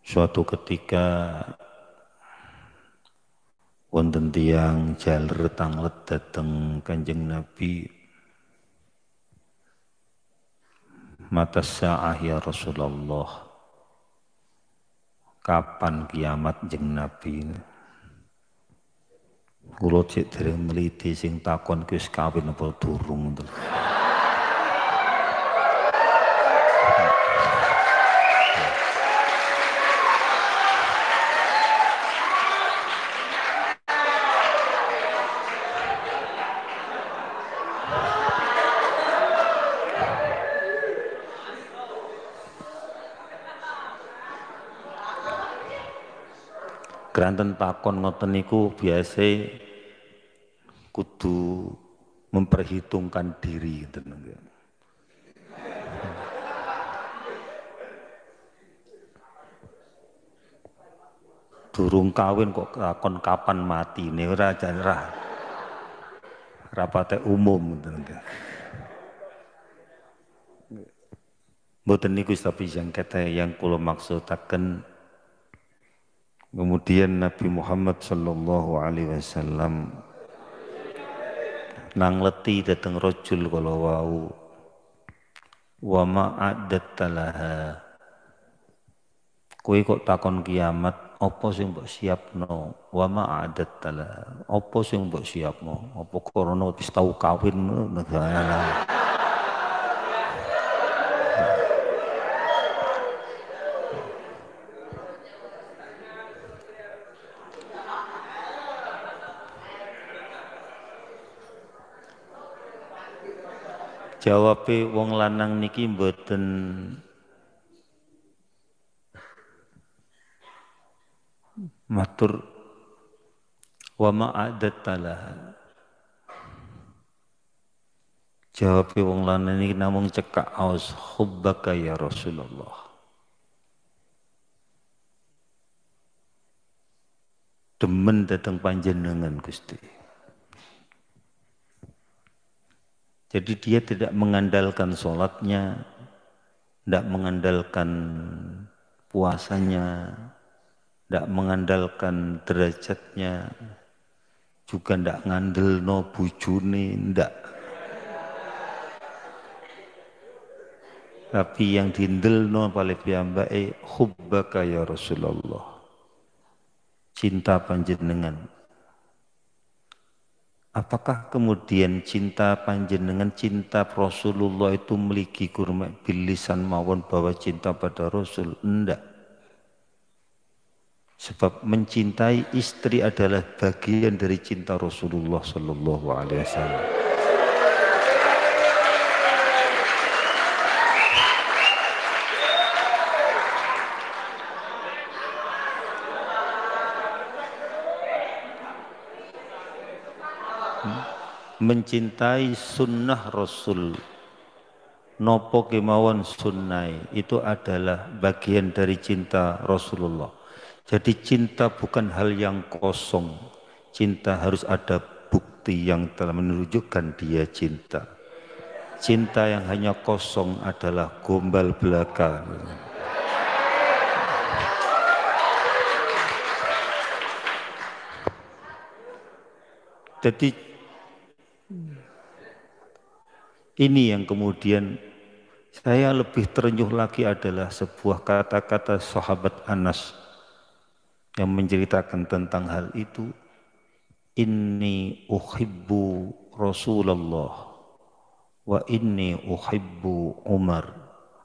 Suatu ketika wonten tiyang jaler tanglet dateng Kanjeng Nabi, mata sa'ah ya Rasulullah, kapan kiamat jeng Nabi? Kula cek dereng meliti sing takon ki wis kawin apa durung. Granten takon ngoten niku biasa kudu memperhitungkan diri. Durung kawin kok takon kapan mati ini ora jarah. Rapate umum. Mboten niku tapi yang kata yang kula maksudaken. Kemudian Nabi Muhammad sallallahu alaihi wasallam nangleti dateng rajul kala wau, wa ma'addatta laha. Kowe kok takon kiamat, apa sing mbok siapno? Wa ma'addatta laha. Apa sing mbok siapno? Apa krana wis tau kawin negara. Jawabe wong lanang niki mboten matur wa ma'adattalah. Jawabe wong lanang niki namung cekak aus hubbaka ya Rasulullah. Demen dateng panjenengan Gusti. Jadi dia tidak mengandalkan sholatnya, tidak mengandalkan puasanya, tidak mengandalkan derajatnya, juga tidak ngandelno bujune, tidak. Tapi yang dindelno paling piyambake hubbaka ya Rasulullah. Cinta panjenengan. Apakah kemudian cinta panjenengan, cinta Rasulullah itu meligi kurma bilisan mawon bahwa cinta pada Rasul? Enggak. Sebab mencintai istri adalah bagian dari cinta Rasulullah sallallahu alaihi wasallam. Mencintai sunnah Rasul, nopo kemauan sunnah itu adalah bagian dari cinta Rasulullah. Jadi cinta bukan hal yang kosong, cinta harus ada bukti yang telah menunjukkan dia cinta. Cinta yang hanya kosong adalah gombal belaka. Jadi ini yang kemudian saya lebih terenyuh lagi adalah sebuah kata-kata sahabat Anas yang menceritakan tentang hal itu. Inni uhibbu Rasulullah wa inni uhibbu Umar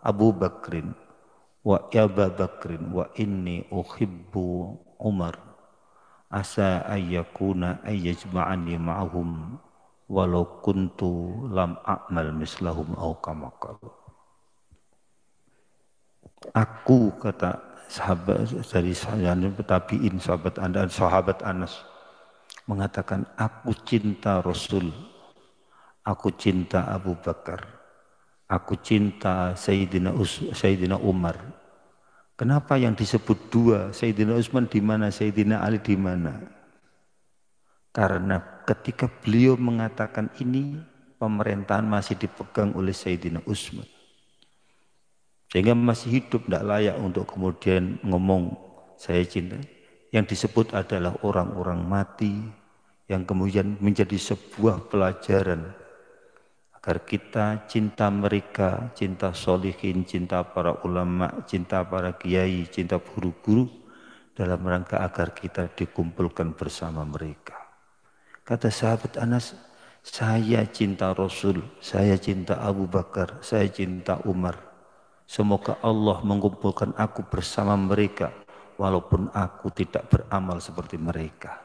Abu Bakrin wa Aba Bakrin wa inni uhibbu Umar asa ayyakuna ayyajma'ani ma'ahum walau kuntu lam a'mal mislahum au kama qalu. Aku kata sahabat dari tabi'in sahabat Anas mengatakan aku cinta Rasul, aku cinta Abu Bakar, aku cinta Sayyidina Umar. Kenapa yang disebut dua, Sayyidina Utsman di mana, Sayyidina Ali di mana? Karena ketika beliau mengatakan ini, pemerintahan masih dipegang oleh Sayyidina Utsman. Sehingga masih hidup tidak layak untuk kemudian ngomong saya cinta. Yang disebut adalah orang-orang mati yang kemudian menjadi sebuah pelajaran agar kita cinta mereka, cinta solihin, cinta para ulama, cinta para kiai, cinta guru-guru dalam rangka agar kita dikumpulkan bersama mereka. Kata sahabat Anas, saya cinta Rasul, saya cinta Abu Bakar, saya cinta Umar. Semoga Allah mengumpulkan aku bersama mereka walaupun aku tidak beramal seperti mereka.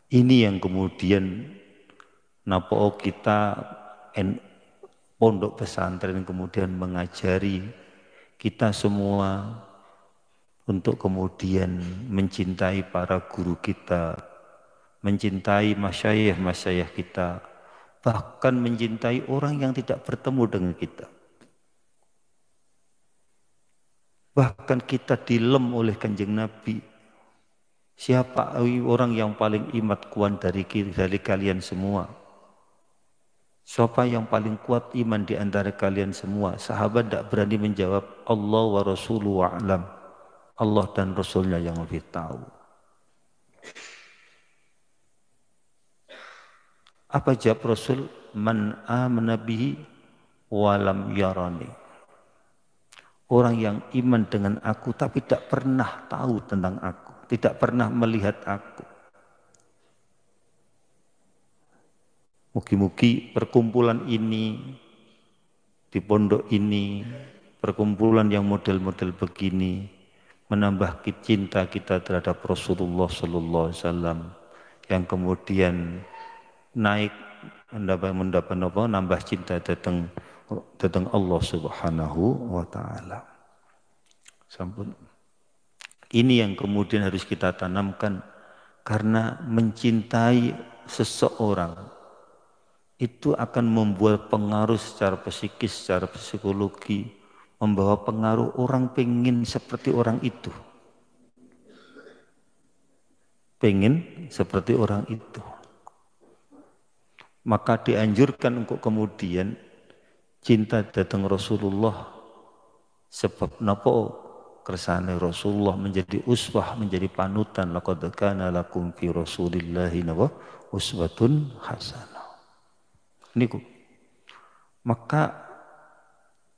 Ini yang kemudian napo kita pondok pesantren kemudian mengajari kita semua untuk kemudian mencintai para guru kita, mencintai masyayikh-masyayikh kita, bahkan mencintai orang yang tidak bertemu dengan kita. Bahkan kita dilem oleh Kanjeng Nabi. Siapa orang yang paling imat kuat dari kalian semua? Siapa yang paling kuat iman di antara kalian semua? Sahabat tidak berani menjawab, Allah wa Rasuluhu a'lam. Allah dan Rasulnya yang lebih tahu. Apa jawab Rasul? Man amana bihi walam yarani. Orang yang iman dengan aku tapi tidak pernah tahu tentang aku. Tidak pernah melihat aku. Mugi-mugi perkumpulan ini, di pondok ini, perkumpulan yang model-model begini, menambah cinta kita terhadap Rasulullah Sallallahu Alaihi Wasallam, yang kemudian naik nambah cinta datang Allah Subhanahu wa Ta'ala. Sampun. Ini yang kemudian harus kita tanamkan, karena mencintai seseorang itu akan membuat pengaruh secara psikis, secara psikologi, membawa pengaruh orang pengen seperti orang itu. Pengen seperti orang itu. Maka dianjurkan untuk kemudian cinta datang Rasulullah, sebab napa kersane Rasulullah menjadi uswah, menjadi panutan. Laqad kana lakum fi Rasulillahi uswatun hasanah. Niku. Maka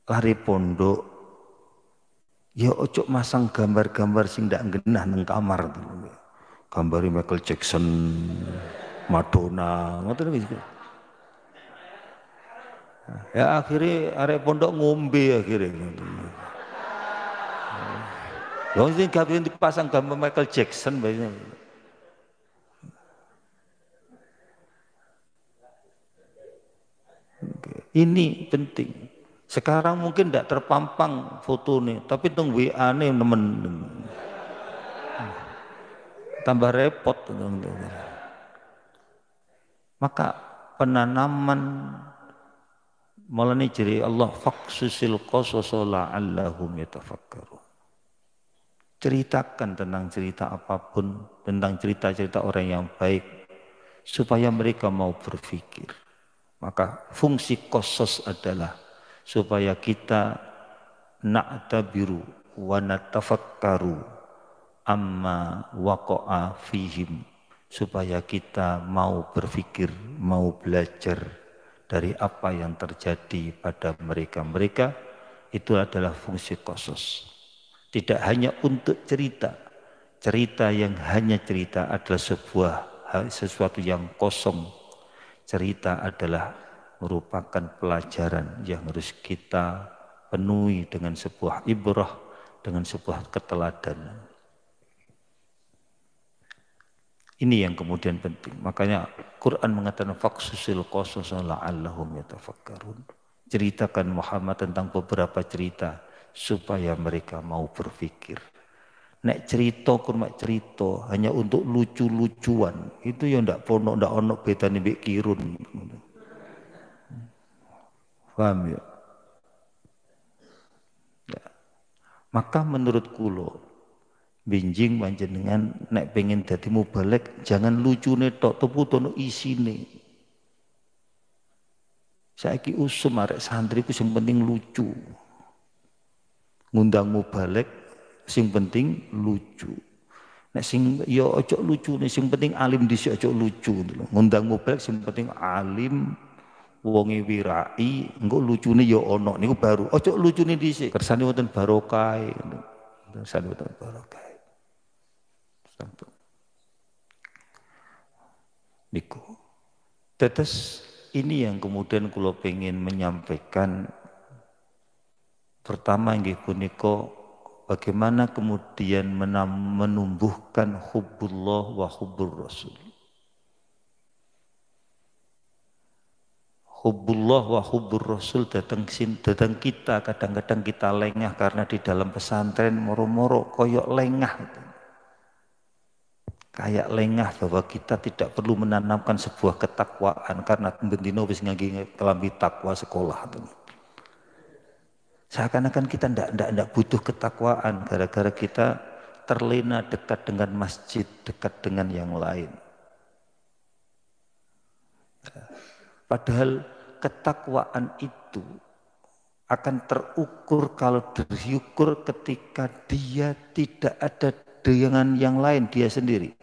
lari pondok ya ojo masang gambar-gambar sing ndak genah nang kamar. Gambari Michael Jackson, Madonna, ngoten iki. Ya akhirnya arek pondok ngombe akhirnya. Wong sing kabeh dipasang gambar Michael Jackson bae. Ini penting. Sekarang mungkin tidak terpampang foto nih, tapi teng WA nih nemen. Tambah repot. Maka penanaman mulane jeri Allah faqsusil qasas la'allahum yatafakkarun. Ceritakan tentang cerita apapun, tentang cerita-cerita orang yang baik, supaya mereka mau berpikir. Maka fungsi qasas adalah supaya kita na'tabiru wa natafakkaru amma waqa'a fihim, supaya kita mau berpikir, mau belajar dari apa yang terjadi pada mereka. Mereka itu adalah fungsi qasas. Tidak hanya untuk cerita. Cerita yang hanya cerita adalah sesuatu yang kosong. Cerita adalah merupakan pelajaran yang harus kita penuhi dengan sebuah ibrah, dengan sebuah keteladanan. Ini yang kemudian penting. Makanya Quran mengatakan faqsusil qasas la'allahum yatafakkarun. Ceritakan Muhammad tentang beberapa cerita supaya mereka mau berpikir. Nek cerita kurma cerita hanya untuk lucu-lucuan, itu ya ndak ono bedane mbek kirun. Paham ya? Ya. Maka menurut kulo benjing panjenengan nek pengen dadi mubalek jangan lucune tok, tapi tono isine. Saiki usum arek santri ku sing penting lucu. Ngundang mubalek sing penting lucu. Nek sing ya ojo lucu nih sing penting alim dhisik ojo lucu ngono lho. Ngundang mubalek sing penting alim wonge wirai engko lucune ya ana niku baru. Ojo lucune dhisik. Kersane wonten barokah. Kersane wonten barokah. Sampun. Niku. Tetes ini yang kemudian kula pengen menyampaikan pertama nggih punika bagaimana kemudian menumbuhkan hubbullah wa hubbur rasul. Hubbullah wa hubbur rasul datang kita kadang-kadang kita lengah karena di dalam pesantren moro-moro koyok lengah. Kayak lengah bahwa kita tidak perlu menanamkan sebuah ketakwaan karena bendino wis ngangge kelambi takwa sekolah. Seakan-akan kita ndak butuh ketakwaan gara-gara kita terlena dekat dengan masjid, dekat dengan yang lain. Padahal ketakwaan itu akan terukur kalau diukur ketika dia tidak ada dengan yang lain, dia sendiri.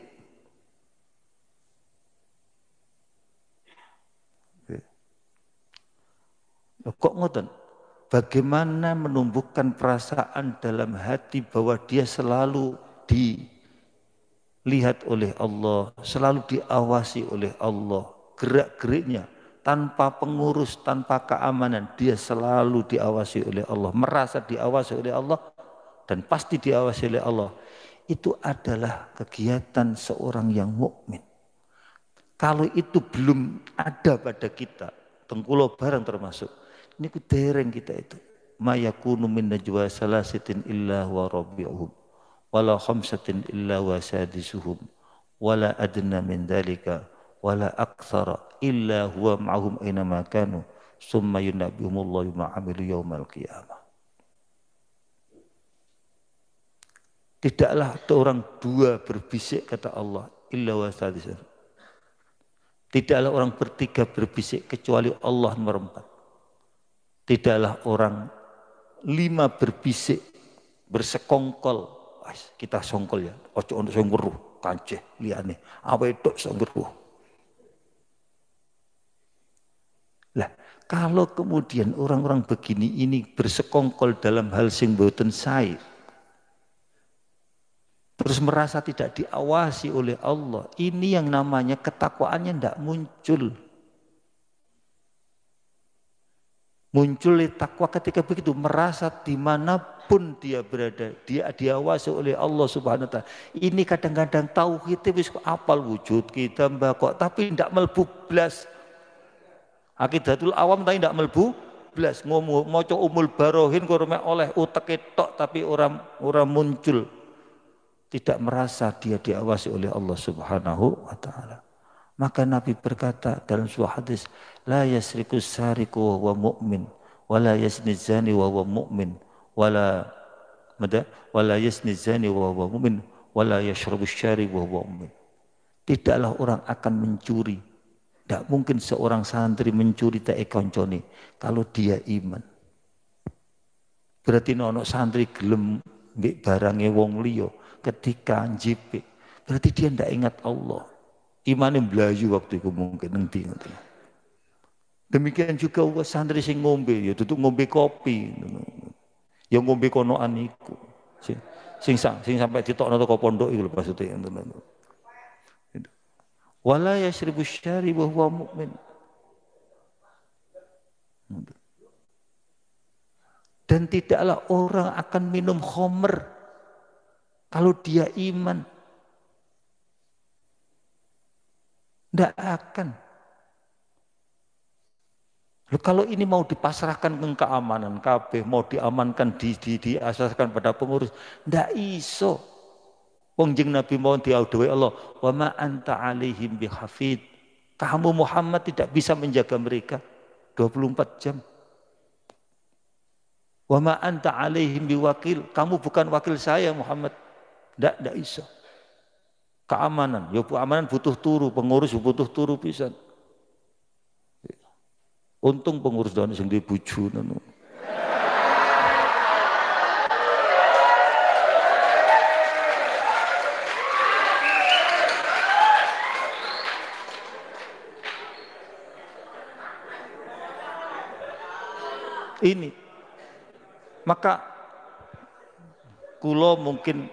Kok ngoten? Bagaimana menumbuhkan perasaan dalam hati bahwa dia selalu dilihat oleh Allah, selalu diawasi oleh Allah, gerak-geriknya tanpa pengurus, tanpa keamanan, dia selalu diawasi oleh Allah, merasa diawasi oleh Allah dan pasti diawasi oleh Allah. Itu adalah kegiatan seorang yang mukmin. Kalau itu belum ada pada kita, tengkulo barang termasuk, ini ku dereng kita itu. Ma yakunu min najwa salasitin illa wa rabi'uhum wala khamsatin illa wa sadisuhum wala adna min dalika wala aktsara illa huwa ma'hum aina ma kanu summa yunabbihumullahu bima 'amilu yaumal qiyamah. Tidaklah orang dua berbisik kata Allah illa wa sadisuhum. Tidaklah orang bertiga berbisik kecuali Allah nomor 4. Tidaklah orang 5 berbisik bersekongkol. Kita songkol ya, ojo untuk sing weruh, kanceh liyane. Apa itu sing weruh? Lah, kalau kemudian orang-orang begini ini bersekongkol dalam hal sing mboten sae, terus merasa tidak diawasi oleh Allah, ini yang namanya ketakwaannya tidak muncul. Muncul takwa ketika begitu, merasa dimanapun dia berada, dia diawasi oleh Allah Subhanahu Wa Taala. Ini kadang-kadang tauhid wis apal wujud kita mbak kok, tapi tidak melbu blas. Akidatul awam tapi tidak melbu blas. Moco umul barohin korome oleh utek tok tapi orang muncul. Tidak merasa dia diawasi oleh Allah Subhanahu Wa Taala. Maka Nabi berkata dalam sebuah hadis, la yasriku sariku wa huwa mu'min, wa la yazni zani wa huwa mu'min, wa la yazni zani wa huwa mu'min, wa la yashrabu syari wa huwa mu'min. Tidaklah orang akan mencuri. Tidak mungkin seorang santri mencuri tak koncone kalau dia iman. Berarti ono santri gelem mbek barange wong liya ketika njipik. Berarti dia tidak ingat Allah. Imane mlayu waktu itu mungkin nanti. Demikian juga santri sing ngombe ya tutup ngombe kopi. Ya ngombe konoan iku. Sing sampai ditokno teko pondok iku lho maksudnya. Wala yashribu syari wa huwa mu'min. Dan tidaklah orang akan minum khamr kalau dia iman. Tidak akan. Loh, kalau ini mau dipasrahkan ke keamanan kabeh, mau diamankan diasaskan pada pengurus, tidak iso. Wong jeng Nabi mau diaudoi Allah, wa ma anta alaihim bihafid. Kamu Muhammad tidak bisa menjaga mereka 24 jam. Wa ma anta alaihim biwakil. Kamu bukan wakil saya Muhammad. Tidak iso. Keamanan butuh turu, pengurus butuh turu pisan. Untung pengurus daun sing di bojo ngono. Ini maka kulo mungkin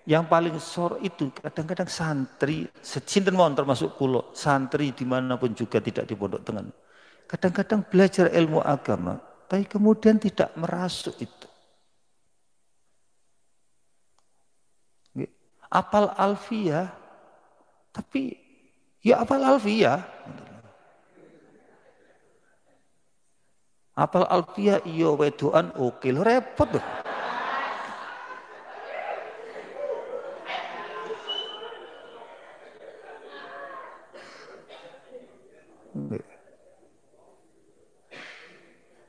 yang paling sor itu kadang-kadang santri, sinten mawon termasuk kulo, santri dimanapun juga tidak di pondok tengen. Kadang-kadang belajar ilmu agama, tapi kemudian tidak merasuk itu. Apal alfiyah, tapi ya apal alfiyah. Apal alfiyah iya wedoan oke, lo repot tuh.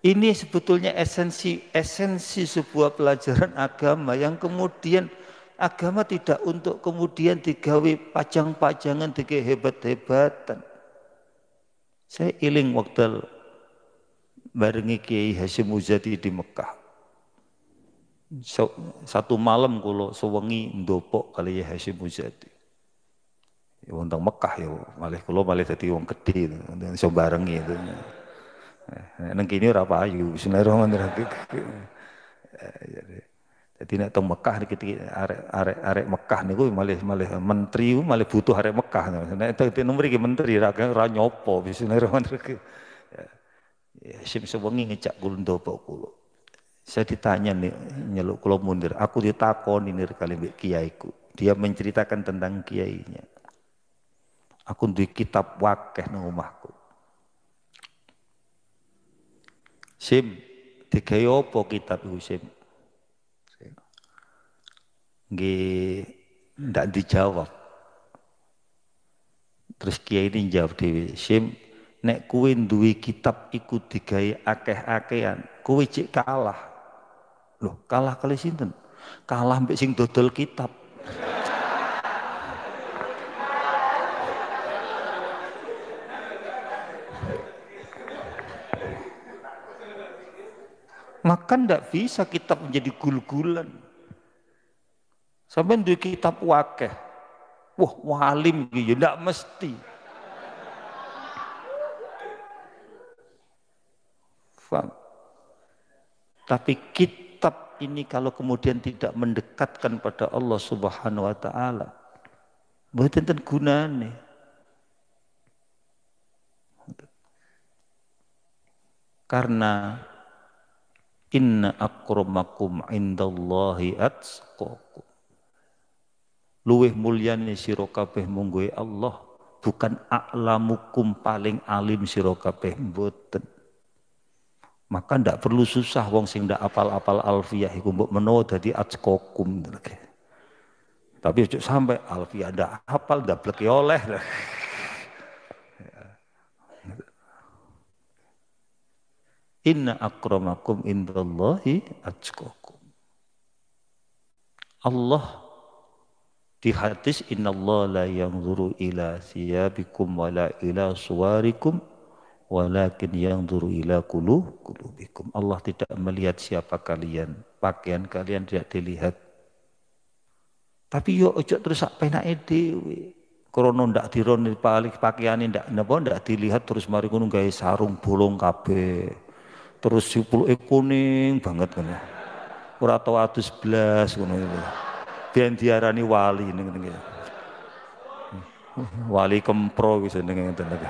Ini sebetulnya esensi sebuah pelajaran agama yang kemudian agama tidak untuk kemudian digawe pajang-pajangan digawe hebat-hebatan. Saya iling waktu barengi Kiai Hasyim Muzadi di Mekah. Satu malam kulo sewengi ndopok kali ya Hasyim Muzadi. Ya wonten Mekah ya, malih kulo malih dadi wong gedhe iso barengi itu. Nang kene ora payu, bismillahirrahmanirrahim. Jadi nek teng Mekah niki arek Mekah niku malih menteri malih butuh arek Mekah. Nek teng mriki menteri ra nyopo, bismillahirrahmanirrahim. Ya, sim sewengi ngejak kula ndopok kula. Saya ditanya nih nyeluk kula mundur, aku ditakoni nir kali mbek kiaiku. Dia menceritakan tentang kiainya. Aku duwe kitab wakeh nang omahku. Sim, digawe apa kitab iku Sim? Nggih, ndak dijawab. Terus kiai ini jawab dhewe, Sim, nek kuwi duwe kitab iku digawe akeh-akehan, kuwi cek kalah. Loh, kalah kali sinten? Kalah mbek sing dodol kitab. Maka ndak bisa kitab menjadi gul-gulan. Sampai duwe kitab wakeh. Wah, walim gitu, ndak mesti. Faham? Tapi kitab ini kalau kemudian tidak mendekatkan pada Allah Subhanahu wa taala, mboten ten gunane. Karena inna akramakum indallahi atqakum. Luweh mulyane sira kabeh mungguhe Allah, bukan a'lamukum paling alim sira kabeh, mboten. Maka ndak perlu susah wong sing ndak apal-apal alfiyah iku mbok menawa dadi atqakum. Tapi ojo sampai alfiyah ndak hafal ndak blek oleh. Inna akramakum indallahi atqakum. Allah di hadis innallaha la yanzuru ila siyabikum wala ila suwarikum walakin yanzuru ila qulubikum. Allah tidak melihat siapa kalian, pakaian kalian tidak dilihat. Tapi yo ojo terus sak penake dhewe. Krana ndak dironi pakaiane ndak dilihat terus mari ngono gawe sarung bolong kabeh. Terus sipuluke kuning banget ngono. Ora tau adus blas ngono iki. Ben diarani wali ning ngene. Wali kempro wis jenenge ngoten iki.